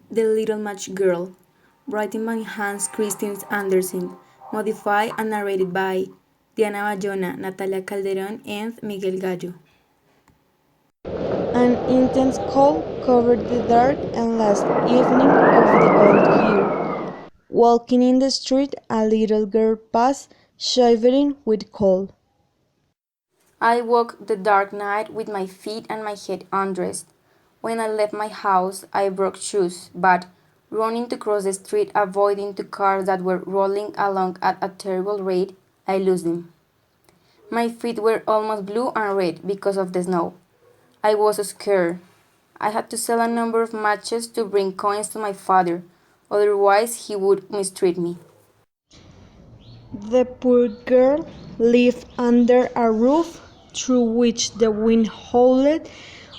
The Little Match Girl, written by Hans Christian Andersen, modified and narrated by Diana Bayona, Natalia Calderon, and Miguel Gallo. An intense cold covered the dark and last evening of the old year. Walking in the street, a little girl passed, shivering with cold. I walked the dark night with my feet and my head undressed. When I left my house, I broke shoes, but running to cross the street, avoiding two cars that were rolling along at a terrible rate, I lost them. My feet were almost blue and red because of the snow. I was scared. I had to sell a number of matches to bring coins to my father, otherwise he would mistreat me. The poor girl lived under a roof through which the wind howled,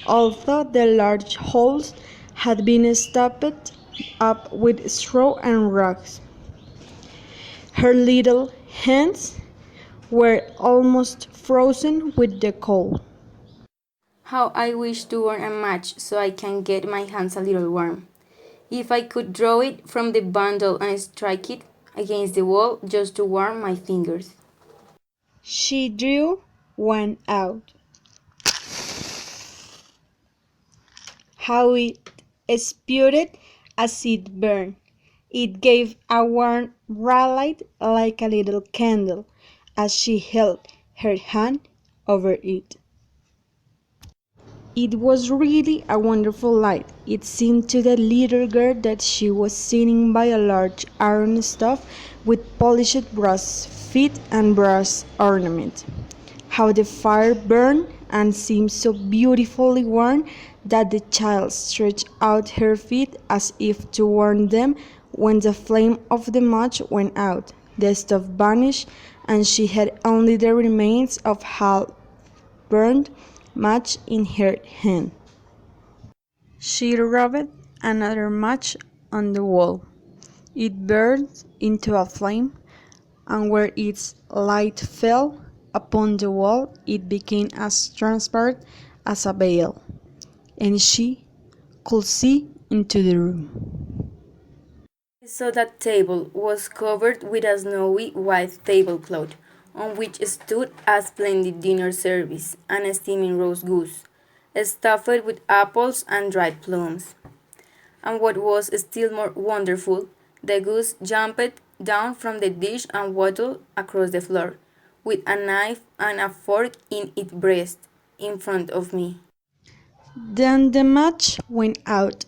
although the large holes had been stopped up with straw and rocks. Her little hands were almost frozen with the cold. How I wish to burn a match so I can get my hands a little warm. If I could draw it from the bundle and strike it against the wall just to warm my fingers. She drew one out. How it sputtered as it burned. It gave a warm light like a little candle as she held her hand over it. It was really a wonderful light. It seemed to the little girl that she was sitting by a large iron stove with polished brass feet and brass ornament. How the fire burned and seemed so beautifully warm that the child stretched out her feet as if to warm them when the flame of the match went out. The stove vanished, and she had only the remains of half burned match in her hand. She rubbed another match on the wall. It burned into a flame, and where its light fell upon the wall, it became as transparent as a veil, and she could see into the room. I saw that table was covered with a snowy white tablecloth, on which stood a splendid dinner service and a steaming roast goose, stuffed with apples and dried plums. And what was still more wonderful, the goose jumped down from the dish and waddled across the floor, with a knife and a fork in its breast, in front of me. Then the match went out,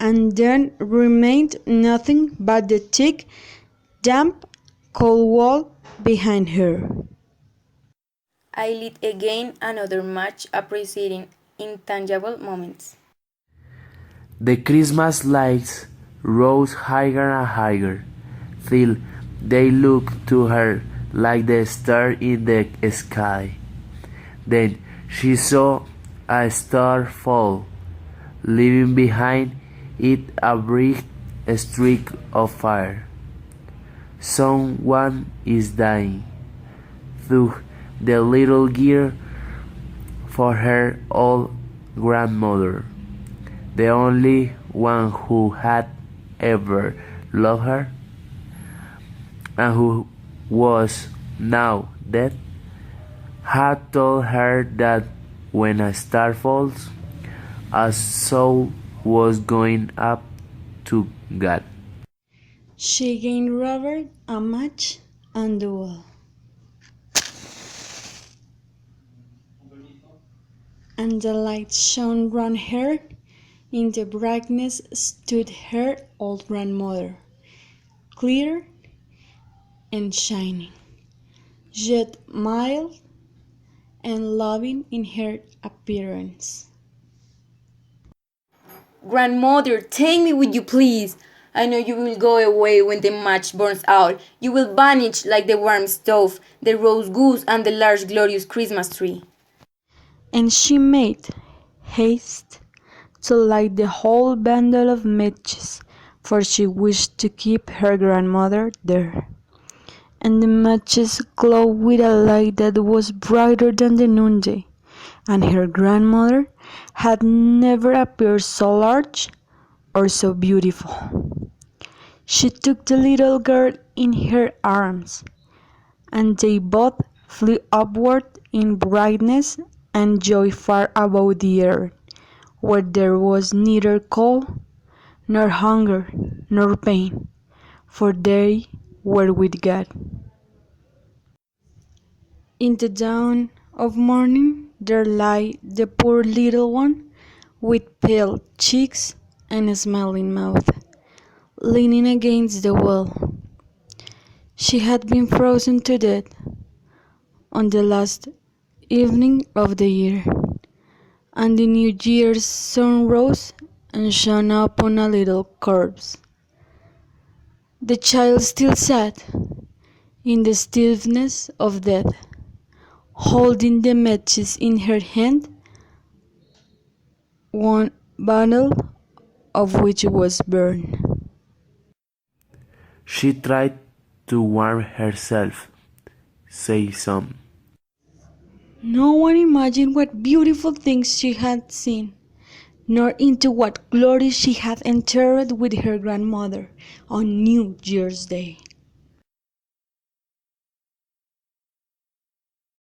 and there remained nothing but the thick, damp, cold wall behind her. I lit again another match, appreciating intangible moments. The Christmas lights rose higher and higher, till they looked to her like the stars in the sky. Then she saw a star fall, leaving behind it a bright streak of fire. Someone is dying, thought the little girl, for her old grandmother, the only one who had ever loved her, and who was now dead, had told her that when a star falls, a soul was going up to God. She again rubbed a match on the wall, and the light shone round her. In the brightness stood her old grandmother, clear and shining, yet mild and loving in her appearance. Grandmother, take me with you, please. I know you will go away when the match burns out. You will vanish like the warm stove, the roast goose, and the large, glorious Christmas tree. And she made haste to light the whole bundle of matches, for she wished to keep her grandmother there. And the matches glowed with a light that was brighter than the noonday, and her grandmother had never appeared so large or so beautiful. She took the little girl in her arms, and they both flew upward in brightness and joy far above the earth, where there was neither cold, nor hunger, nor pain, for they were with God. In the dawn of morning there lay the poor little one, with pale cheeks and a smiling mouth, leaning against the wall. She had been frozen to death on the last evening of the year, and the New Year's sun rose and shone upon a little corpse. The child still sat in the stillness of death, holding the matches in her hand, one bundle of which was burned. She tried to warm herself, say some. No one imagined what beautiful things she had seen, nor into what glory she had entered with her grandmother on New Year's Day.